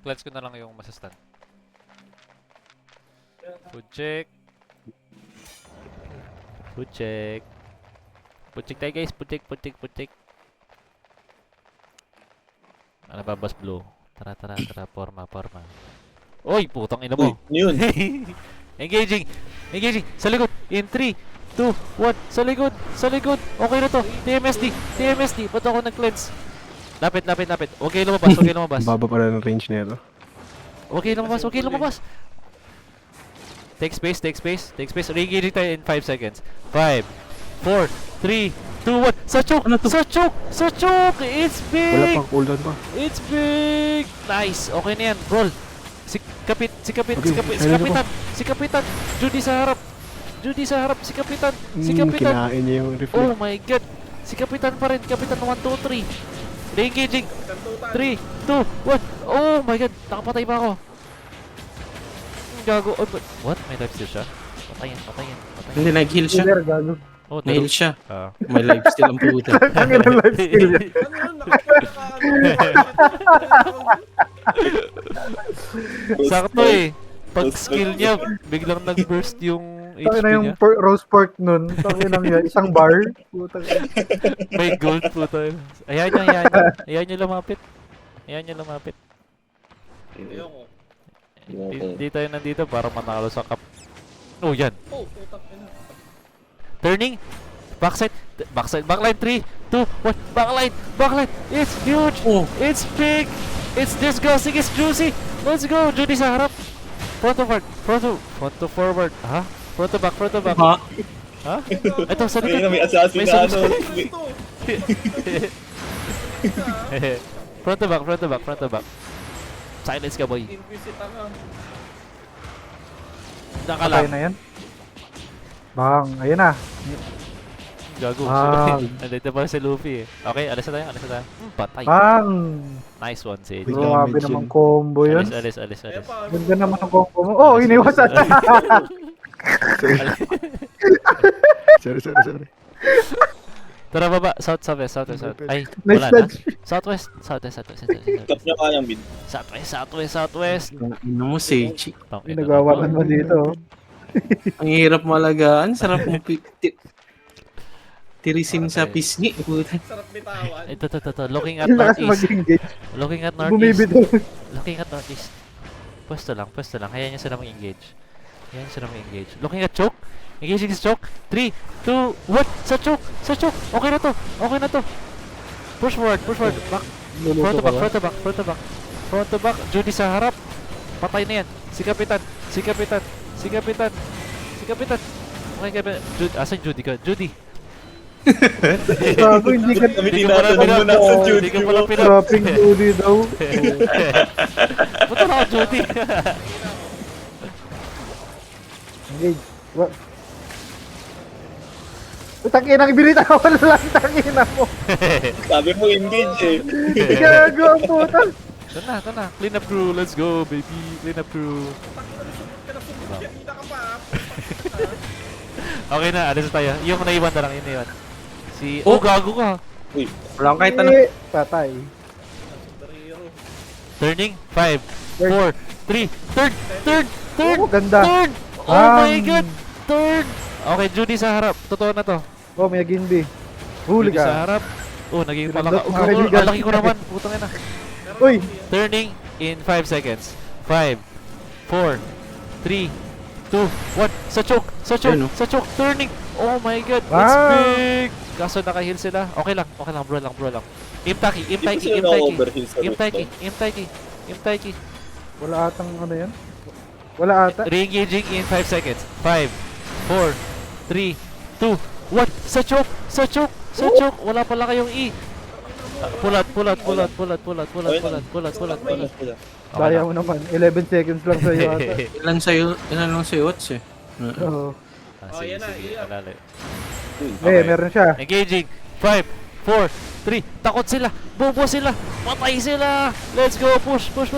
Cleanse ko na lang yung masastan. Food check. Food check. Food check tayo guys. Food check, food check, food check. Ano ba, Boss Blue? Tara, tara, tara. Forma, forma. Oy, putang ina mo. Uy, yun. Engaging. Engaging. Sa likod. In 3, 2, 1. Sa likod. Sa likod. Okay na to. TMSD. TMSD. Ba't ako nag-cleanse? Lapit, lapit, lapit. Okay lumabas. Okay lumabas. Baba pala ng range nito. Okay lumabas. Okay lumabas. Take space, take space, take space. Re-engaging tayo in 5 seconds. 5, 4, 3, 2, 1. Sa choke! Ano to? Sa choke! Sa choke! It's Wala big! pang cooldown pa. It's big! Nice! Okay na yan. Roll. Si Kapit, si Kapit, Okay, si Kapit, si kailan Kapitan. Si Kapitan. Judy sa harap. Judy sa harap. Si Kapitan. Si Kapitan. Kinain niya yung Oh reflect. my god. Si Kapitan pa rin. Kapitan 1, 2, 3. Re-engaging. 3, 2, 1. Oh my god. Nakapatay pa ako. Gago. Oh, what? May life steal siya? Patayin, patayin, patayin. Hindi, nag-heal siya. Killer, gago. Oh, Nag-heal siya. Ah. May lifesteal ang puta. Ang ina life skill yan. Sakto eh. Pag skill niya, biglang nag-burst yung HP Tangina yung niya. roast pork nun. Tangina niya, isang bar. Putang ina. May gold po tayo. Ayan niya, ayan niya. Ayan niya lumapit. Ayan niya lumapit. Di tayo nandito para manalo sa cup. Oh, yan. Turning. Backside. Backside. Backline 3, 2, 1. Backline. Backline. It's huge. Oh. It's big. It's disgusting. It's juicy. Let's go. Judy sa harap. Front to forward. Front to forward. Ha? Front to back. Front to back. Ha? Ha? Ito, sa Ayun na, likod. may assassin May na ano. Front to back. Front to back. Front to back. Silence ka, boy. Naka Patay lang. na yan. Bang, ayun na. Gago. Ah. Nandito pa si Luffy eh. Okay, alis na tayo. Alis na tayo. Patay. Bang! Nice one, Sage. Big Grabe damage naman yun. combo yun. Alis, alis, alis, alis. Ganda naman ang combo mo. Oh, iniwasan. Sorry, sorry, sorry. Tara baba. South, southwest, southwest, south. Ay, Nice wala na. dodge. Southwest, southwest, southwest, southwest. Top niya kayang bin. Southwest, southwest, southwest. Ano mo, Seichi? May nagawakan mo dito. Ang hirap malagaan. Sarap mong tirisin sa pisngi. Puta. Ito. Looking at Ang lakas northeast. mag-engage. Looking at northeast. Bumibitaw. Looking at northeast. Pwesto lang, pwesto lang. Hayaan niya sila mag-engage. Hayaan sila mag-engage. Looking at choke. Engaging sa choke. 3, 2, 1. Sa choke. Sa choke. Okay na to. Okay na to. Push forward, push forward. Back. Front to back, front to back, front to back. Front to back. Judy sa harap. Patay na yan. Si Kapitan. Si Kapitan. Si Kapitan. Si Kapitan. Okay, Kapitan. Asan Judy ka? Judy. Gago, hindi ka Kami Hindi ko pala tinatanong mo na sa Judy Hindi ko pala mo. trapping Judy daw. Ba't na ako Judy? Engage. What? Tangina, binitawan lang. Tangina mo. Sabi mo engage eh. Gago ang puta. Ito na. Clean up crew. Let's go, baby. Clean up crew. Okay na, alis na tayo. Yung naiwan na lang, yun naiwan. Si... Oh, gago ka. Uy, Wala kang kahit ano. Eh, patay. Turning. 5, 4, 3. Turn! Oh, ganda. Turn! Oh my god! Turn! Okay, Judy sa harap. Totoo na to. Oh, may Ginby. Huli Judy sa ka. harap. Oh, naging Pinagdot palaka. mga kaibigan. Ang laki ko naman. Putang ina. Uy, Turning in 5 seconds. 5, 4, 3, 2, 1. Sa choke! Sa choke! Ayun, oh. Sa choke! Turning! Oh my god! It's Ah. big! Kaso naka-heal sila. Okay lang. Bro lang. Imtaki! di ba sila na-overheal sa roof ba? Imtaki! wala atang ano yan? Wala ata. Re-engaging in 5 seconds. 5, 4, 3, 2, 1. Sa choke! Sa choke! Sa choke! Wala pala kayong E. Pulat. Okay Daya lang. mo naman. 11 seconds lang sa'yo ata. Ilan lang sa'yo, Ots eh. Oo. Sige. Alala. Meron siya. Engaging. 5, 4, 3. Takot sila. Bobo sila. Patay sila. Let's go. Push. Push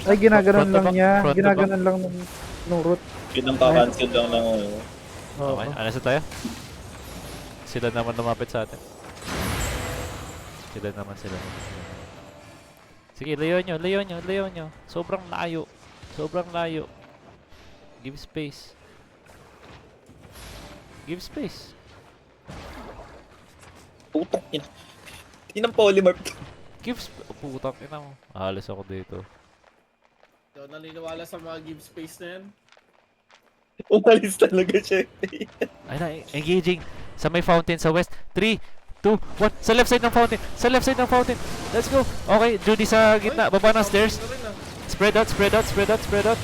Ay, ginaganon Front to lang back, niya. front to back. Ginaganon lang ng root. Yun ang kakancel lang ng ano. Oo. Okay, alas na tayo. Sila naman lumapit sa atin. Sila naman. Sige, layo nyo, layo nyo, layo nyo. Sobrang layo. Sobrang layo. Give space. Give space. Putang ina. Inang polymer. Give space. Putang ina mo. Alis ako dito. Hindi ako naniniwala sa mga give space na yan. Umalis talaga siya. Ay na, engaging sa may fountain sa west. 3, 2, 1. Sa left side ng fountain. Sa left side ng fountain. Let's go. Okay, Judy sa gitna. Baba ng stairs. Ano rin, ah. Spread out, spread out, spread out, spread out.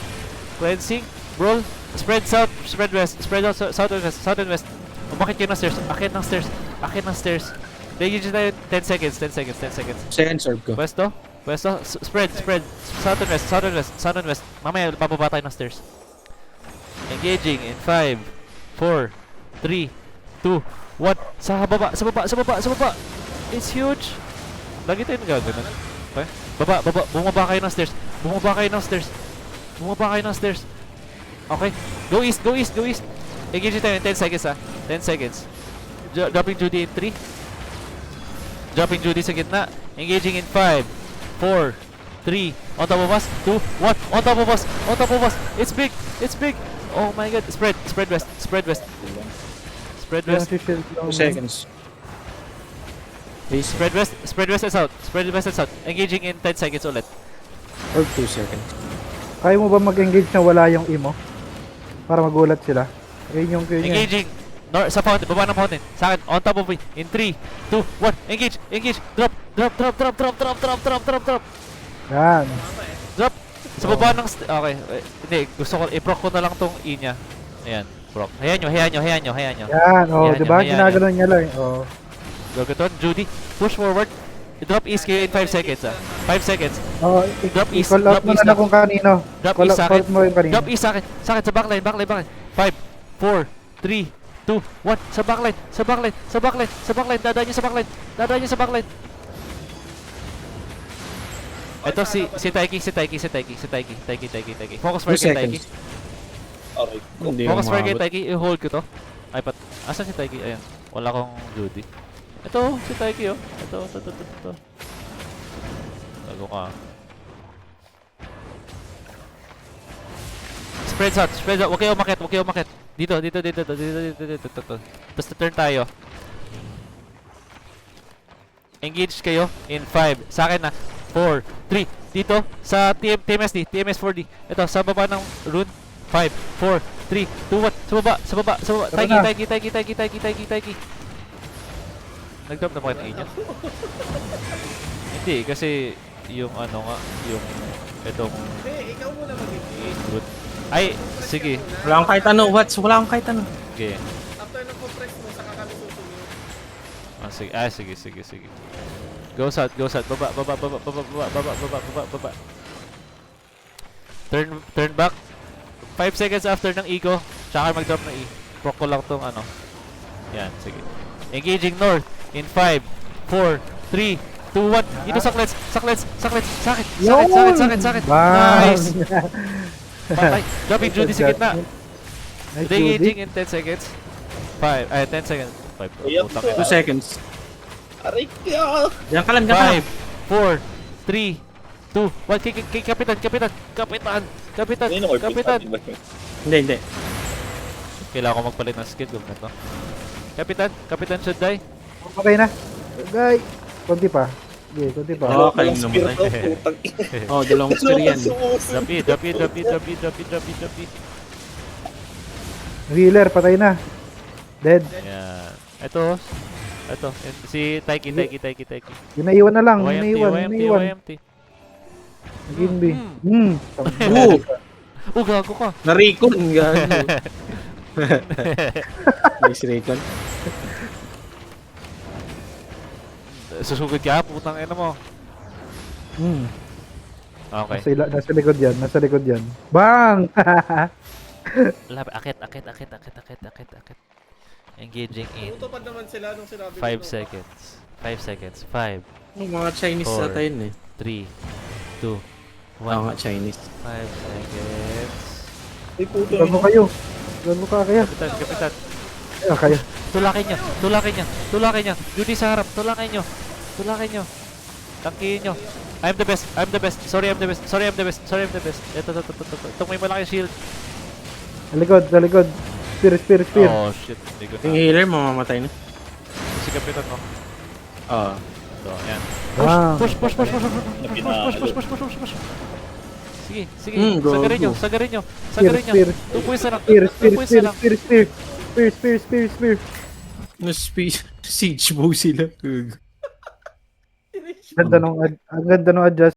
Cleansing. Roll. Spread south, spread west. Spread out, south and west, south and west. Umakit kayo ng stairs. Akit ng stairs. Akit ng stairs. Engage tayo 10 seconds, 10 seconds, 10 seconds. Second serve ko. Westo. Westo. Spread, spread. South and west, south and west, south and west. Mamaya, bababa tayo ng stairs. Engaging in 5, 4, 3, 2, 1. Sa baba, sa baba, sa baba, sa baba. It's huge. Lagi tayo nagaganon. Okay? Baba, baba. Bumaba kayo ng stairs. Bumaba kayo ng stairs. Bumaba kayo ng stairs. Okay. Go east, go east, go east. Engage tayo in 10 seconds ha. 10 seconds. Dropping Judy in 3. Dropping Judy sa gitna. Engaging in 5, 4, 3. On top of us. 2, 1. On top of us. On top of us. It's big. It's big. Oh my god. Spread. Spread west. Spread west. Spread Yung west. si Shield lang. 2 seconds. Please. Spread west. Spread west and south. Spread west and south. Engaging in 10 seconds ulit. Or 2 seconds. Kaya mo ba mag-engage na wala yung imo? Para magulat sila. Ayun yung niya. Engaging. Sa fountain. Baba ng fountain. Sa akin. On top of me. In 3, 2, 1. Engage. Engage. Drop. Drop. Drop. Drop. Drop. Drop. Drop. Drop. Drop. Drop. Yan. Drop. Sa baba ng okay. Hindi. Gusto ko. I-proc ko na lang tong E niya. Ayan. Proc. Hayaan nyo. Hayaan nyo. Hayaan nyo. Hayaan nyo. Yan. Oh, Yan, di ba? yan, yan, Ginagano niya lang. Oh. Gagawin. Judy. Push forward. I-drop east kayo in 5 seconds 5 seconds. Oh, Drop east, i-call out drop mo east na lang lang. kung kanino. Drop Call east out sa call akin. out mo yung kanino. Drop east sa akin. Sa akin. Sa backline. Backline. Backline. 5, 4, 3, 2, 1. Sa backline. Sa backline. Sa backline. Sa backline. Dadaan nyo sa backline. Dadaan nyo sa backline. Ito si Taiki. Si Taiki. Si Taiki. Si Taiki. Taiki. Taiki. Taiki. Focus 2 fire kay Taiki. seconds. Okay. Hindi Focus ako fire kay maabot. Taiki. I-hold ko to. Ay pat. Asan si Taiki? Ayan. Wala akong Judy. Ito. Si Taiki oh. Ito. Ito. Ito. Ito. Ito. Tago ka. Spread out. Spread out. Huwag kayo umakit. Huwag kayo umakit. Dito. Dito. Dito. Dito. Dito. Dito. Dito. Dito. Tapos turn tayo. Engage kayo in 5. Sa akin na. 4, 3. Dito. Sa TMSD. TMS 4D. Ito. Sa baba ng rune. 5, 4, 3, 2, 1. Sa baba. Sa baba. Sa baba. Tara Taiki. na. Taiki. Taiki. Taiki. Taiki. Taiki. Taiki. Nag-drop na ba kayo ng inyo? Hindi. Kasi yung ano nga. Yung itong Hindi, ikaw muna mag-engage. root. Ay. Sige. Wala akong kahit ano. What's? Wala akong kahit ano. Okay. After ng compress mo, saka kami susunod. Sige. Ah, sige, sige, sige. Go south, go south. Baba, baba, baba, baba, baba, baba, baba, baba, baba. Turn back. 5 seconds after ng eco, tsaka mag-drop ng E. Proc ko lang tong ano. Yan, sige. Engaging north in 5, 4, 3, 2, 1. Dito sa clits, sa clits, sa clits, sa akin, sa akin, sa akin, sa akin, sa akin. Nice! Patay. Dropping Judy sa gitna. Nice, Engaging Judy. in 10 seconds. 5, ay 10 seconds. 5, Ayan, putang 2 ina. seconds. Aray ka! Diyan ka lang, diyan ka lang. 5, 4, 3, 2, 1. Kay Kapitan, Kapitan, Kapitan, Kapitan, Ayun ako, Kapitan. ba yun? Hindi, hindi. Kailangan ko magpalit ng skill gawin to. Kapitan, Kapitan should die. Okay na. Guy. Konti pa. Okay, konti pa. Oh. Walang Okay, spear namatay. daw, putang ina. Oh, dalawang spear yan. Drop E, drop E, drop E, drop E, drop E, drop E, drop E. Healer, patay na. Dead. Yan. Ito, ito. Si Taiki, Taiki, Taiki, Taiki. Ginaiwan na lang. YMT, Ginaiwan. YMT, Ginaiwan. YMT. Gimbi. Oo. Oh, gago ka. Na-recon. Gago. Nice recon. Susugod ka, putang ina mo. Hmm. Okay. Nasa likod yan. Nasa likod yan. Bang! Lab, akit, akit, akit, akit, akit, akit, akit. Engaging in Tutupad naman sila nung sinabi 5 seconds. 5 seconds. 5, Yung mga Chinese Four. sa tayo eh. 3, 2, 1. Oo nga, Chinese. 5 seconds. Ay, puto Gago kayo. Gago ka kaya. Kapitan, kapitan. Kaya kaya. Tulakin nyo, tulakin nyo, tulakin nyo. Judy sa harap, tulakin nyo. Tulakin nyo. Tangkihin nyo. I'm the best. I'm the best. Sorry, I'm the best. Sorry, I'm the best. Sorry, I'm the best. Ito. Itong may malaking shield. Sa likod. Spear. Oh, shit. Hindi ko Yung na. healer, mamamatay na. Si Kapitan mo. Oo. So, ayan. Ah. Push. Sige. Go. Sagarin nyo. Spear. 2 points na lang. Spear. 2 points na lang. Spear. Siege bow sila. Ang ganda nung adjust.